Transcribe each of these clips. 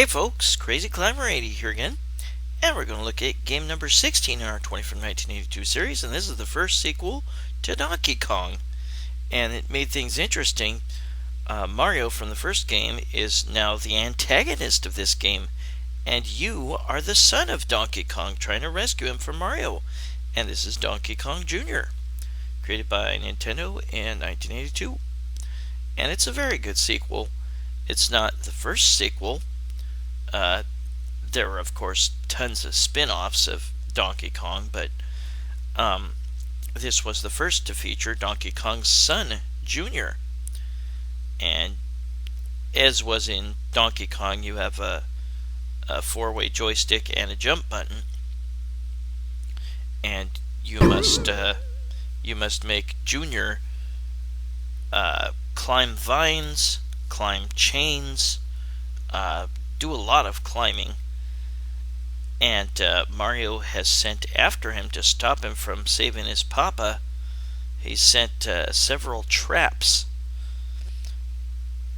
Hey folks, Crazy Climber 80 here again, and we're going to look at game number 16 in our 20 from 1982 series, and this is the first sequel to Donkey Kong. And it made things interesting. Mario from the first game is now the antagonist of this game, and you are the son of Donkey Kong trying to rescue him from Mario. And this is Donkey Kong Jr., created by Nintendo in 1982. And it's a very good sequel. It's not the first sequel. There are, of course, tons of spin-offs of Donkey Kong, but this was the first to feature Donkey Kong's son, Jr. And as was in Donkey Kong, you have a four-way joystick and a jump button, and you must make Jr. Climb vines, climb chains, do a lot of climbing, and Mario has sent after him to stop him from saving his papa. He sent several traps,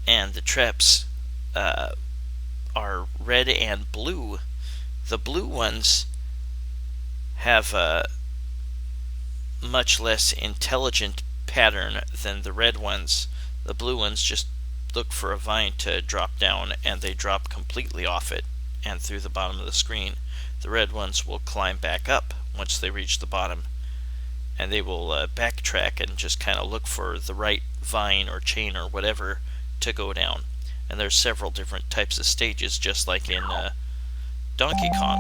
and the traps are red and blue. The blue ones have a much less intelligent pattern than the red ones. The blue ones just look for a vine to drop down, and they drop completely off it and through the bottom of the screen. The red ones will climb back up once they reach the bottom, and they will backtrack and just kind of look for the right vine or chain or whatever to go down. And there's several different types of stages, just like in Donkey Kong.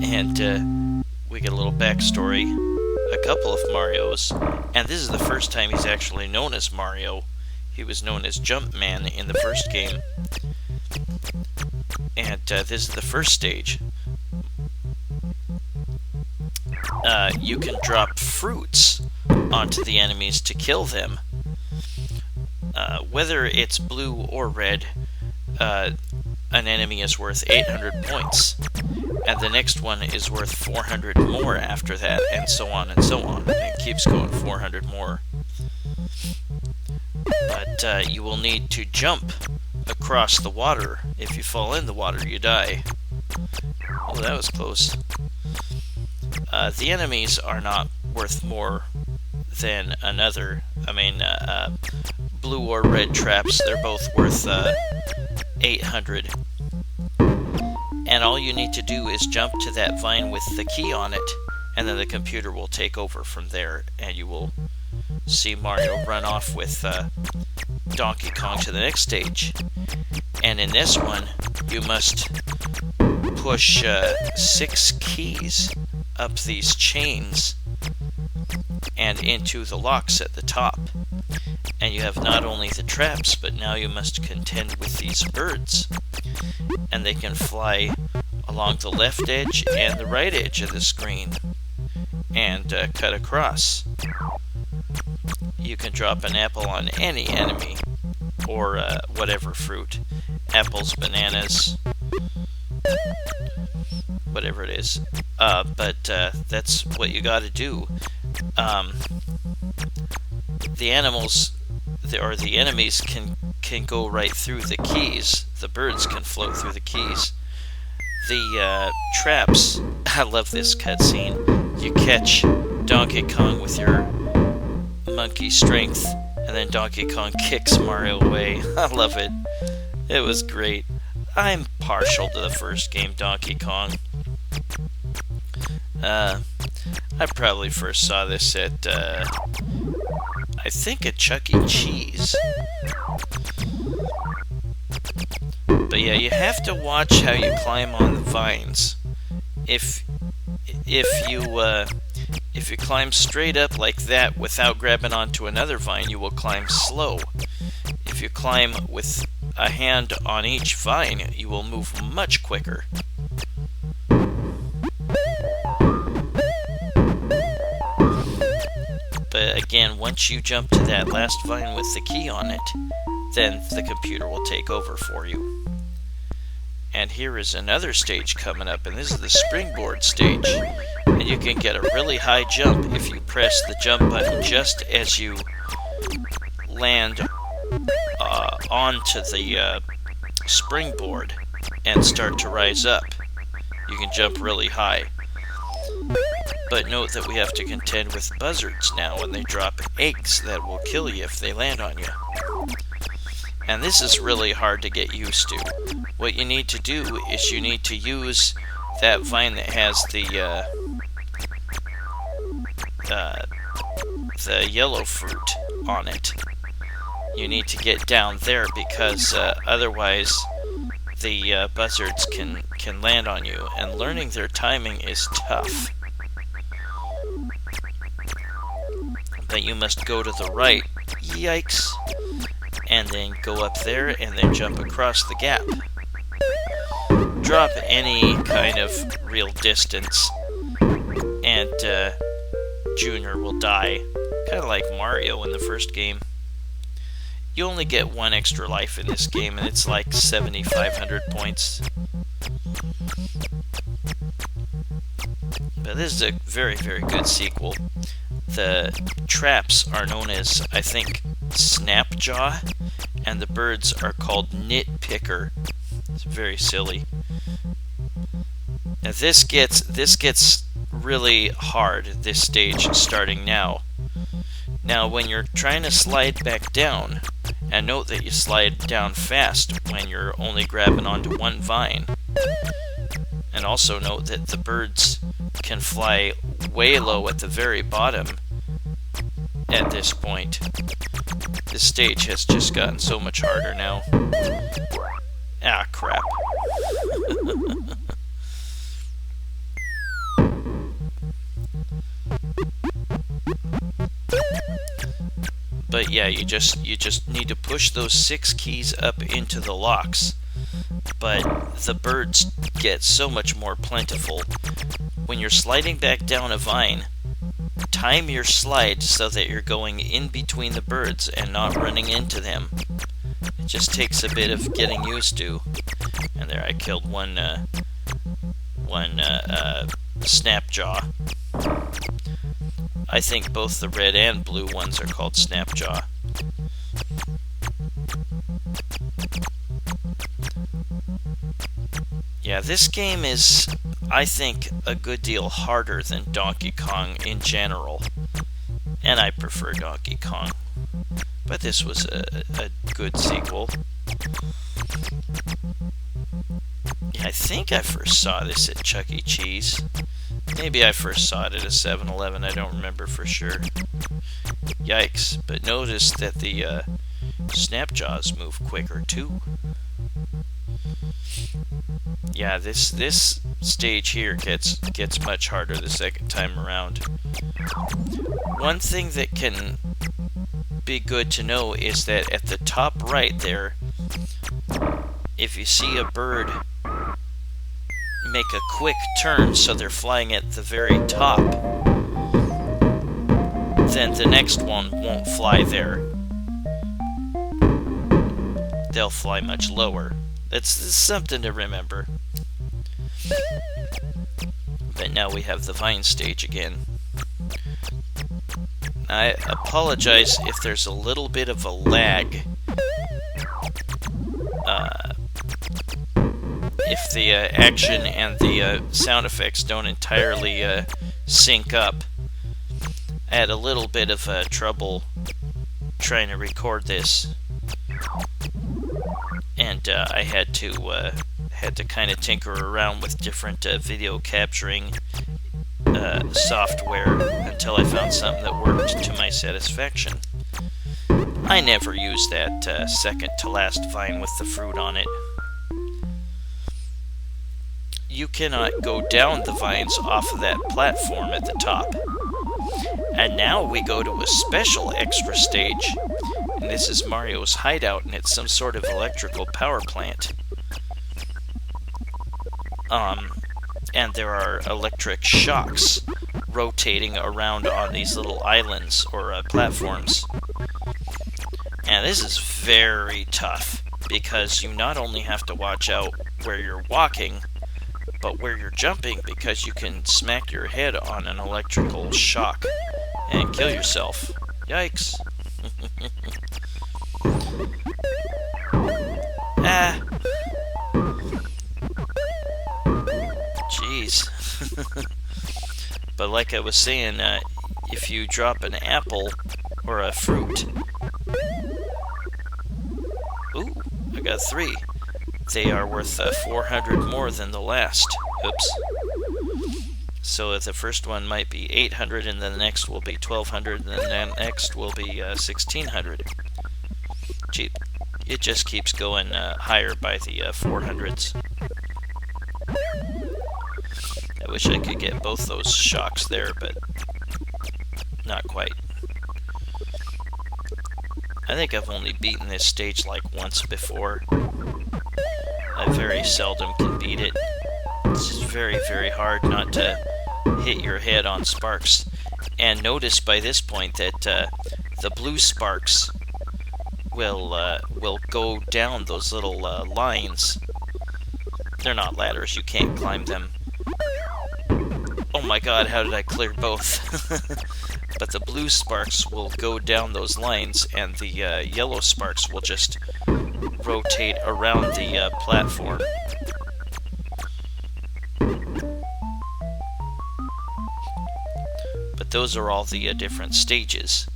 And we get a little backstory. A couple of Marios, and this is the first time he's actually known as Mario. He was known as Jumpman in the first game, and this is the first stage. You can drop fruits onto the enemies to kill them. Whether it's blue or red, an enemy is worth 800 points, and the next one is worth 400 more after that, and so on and so on. And it keeps going 400 more. But you will need to jump across the water. If you fall in the water, you die. Oh, that was close. The enemies are not worth more than another. I mean, blue or red traps, they're both worth 800. And all you need to do is jump to that vine with the key on it, and then the computer will take over from there, and you will see Mario run off with Donkey Kong to the next stage. And in this one, you must push 6 keys up these chains and into the locks at the top. And you have not only the traps, but now you must contend with these birds. And they can fly along the left edge and the right edge of the screen and cut across. You can drop an apple on any enemy, or whatever fruit. Apples, bananas, whatever it is. But that's what you gotta do. The animals, or the enemies, can go right through the keys. The birds can float through the keys. The traps, I love this cutscene. You catch Donkey Kong with your monkey strength, and then Donkey Kong kicks Mario away. I love it. It was great. I'm partial to the first game, Donkey Kong. I probably first saw this at, I think at Chuck E. Cheese. But yeah, you have to watch how you climb on the vines. If you climb straight up like that without grabbing onto another vine, you will climb slow. If you climb with a hand on each vine, you will move much quicker. But again, once you jump to that last vine with the key on it, then the computer will take over for you. And here is another stage coming up, and this is the springboard stage. And you can get a really high jump if you press the jump button just as you land onto the springboard and start to rise up. You can jump really high. But note that we have to contend with buzzards now when they drop eggs that will kill you if they land on you. And this is really hard to get used to. What you need to do is you need to use that vine that has the yellow fruit on it. You need to get down there because otherwise the buzzards can land on you, and learning their timing is tough. But you must go to the right, yikes, and then go up there and then jump across the gap. Drop any kind of real distance and Junior will die, kind of like Mario in the first game. You only get one extra life in this game, and it's like 7,500 points. But this is a very, very good sequel. The traps are known as, I think, Snapjaw, and the birds are called Nitpicker. It's very silly. Now this gets really hard, this stage, starting now. Now when you're trying to slide back down, and note that you slide down fast when you're only grabbing onto one vine. And also note that the birds can fly way low at the very bottom at this point. This stage has just gotten so much harder now. Ah, crap. But yeah, you just need to push those 6 keys up into the locks. But the birds get so much more plentiful. When you're sliding back down a vine, time your slide so that you're going in between the birds and not running into them. It just takes a bit of getting used to. And there, I killed one Snapjaw. I think both the red and blue ones are called Snapjaw. Yeah, this game is, I think, a good deal harder than Donkey Kong in general. And I prefer Donkey Kong. But this was a good sequel. Yeah, I think I first saw this at Chuck E. Cheese. Maybe I first saw it at a 7-Eleven, I don't remember for sure. Yikes, but notice that the Snapjaws move quicker too. Yeah, this stage here gets much harder the second time around. One thing that can be good to know is that at the top right there, if you see a bird make a quick turn so they're flying at the very top, then the next one won't fly there. They'll fly much lower. That's something to remember. But now we have the vine stage again. I apologize if there's a little bit of a lag. If the action and the sound effects don't entirely sync up. I had a little bit of trouble trying to record this, and I had to kind of tinker around with different video capturing software until I found something that worked to my satisfaction. I never used that second to last vine with the fruit on it. You cannot go down the vines off of that platform at the top. And now we go to a special extra stage. And this is Mario's hideout, and it's some sort of electrical power plant. And there are electric shocks rotating around on these little islands or platforms. And this is very tough, because you not only have to watch out where you're walking, but where you're jumping, because you can smack your head on an electrical shock and kill yourself. Yikes. Ah! Jeez. But like I was saying, if you drop an apple or a fruit... Ooh, I got 3. They are worth 400 more than the last. Oops. So the first one might be 800, and then the next will be 1200, and then the next will be 1600. Cheap. It just keeps going higher by the 400s. I wish I could get both those shocks there, but not quite. I think I've only beaten this stage like once before. I very seldom can beat it. It's just very, very hard not to hit your head on sparks. And notice by this point that the blue sparks will go down those little lines. They're not ladders, you can't climb them. Oh my god, how did I clear both? But the blue sparks will go down those lines, and the yellow sparks will just rotate around the platform. But those are all the different stages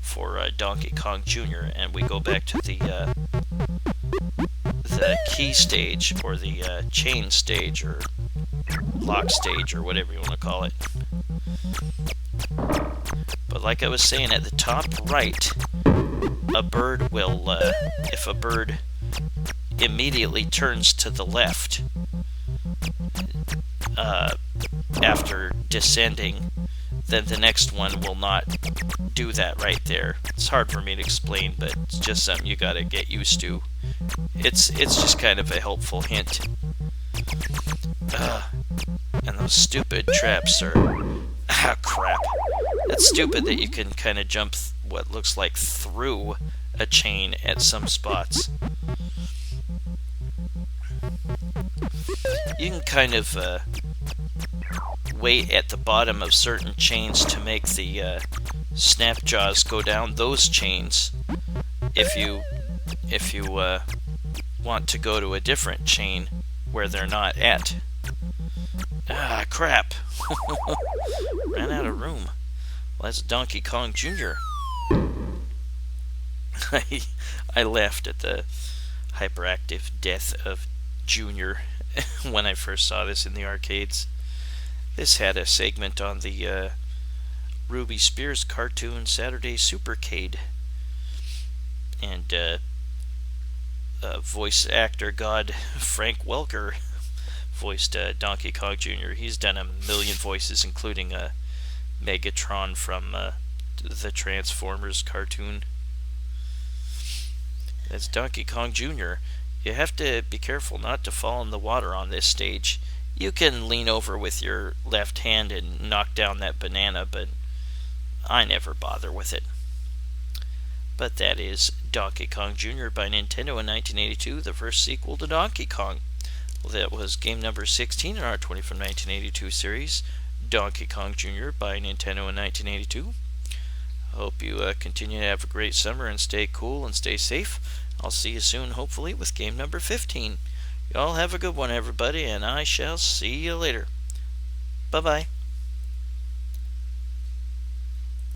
for Donkey Kong Jr., and we go back to the key stage, or the chain stage, or lock stage, or whatever you want to call it. But like I was saying, at the top right, a bird will, if a bird immediately turns to the left after descending, then the next one will not do that right there. It's hard for me to explain, but it's just something you gotta get used to. It's just kind of a helpful hint. And those stupid traps are... Ah, crap. It's stupid that you can kind of jump what looks like through a chain at some spots. You can kind of wait at the bottom of certain chains to make the snap jaws go down those chains if you want to go to a different chain where they're not at. Ah, crap. Ran out of room. Well, that's Donkey Kong Jr. I laughed at the hyperactive death of Junior when I first saw this in the arcades. This had a segment on the Ruby Spears cartoon Saturday Supercade. And voice actor god Frank Welker voiced Donkey Kong Jr. He's done a million voices, including Megatron from the Transformers cartoon. That's Donkey Kong Jr. You have to be careful not to fall in the water on this stage. You can lean over with your left hand and knock down that banana, but I never bother with it. But that is Donkey Kong Jr. by Nintendo in 1982, the first sequel to Donkey Kong. Well, that was game number 16 in our 20 from 1982 series, Donkey Kong Jr. by Nintendo in 1982. I hope you continue to have a great summer and stay cool and stay safe. I'll see you soon, hopefully, with game number 15. Y'all have a good one, everybody, and I shall see you later. Bye-bye.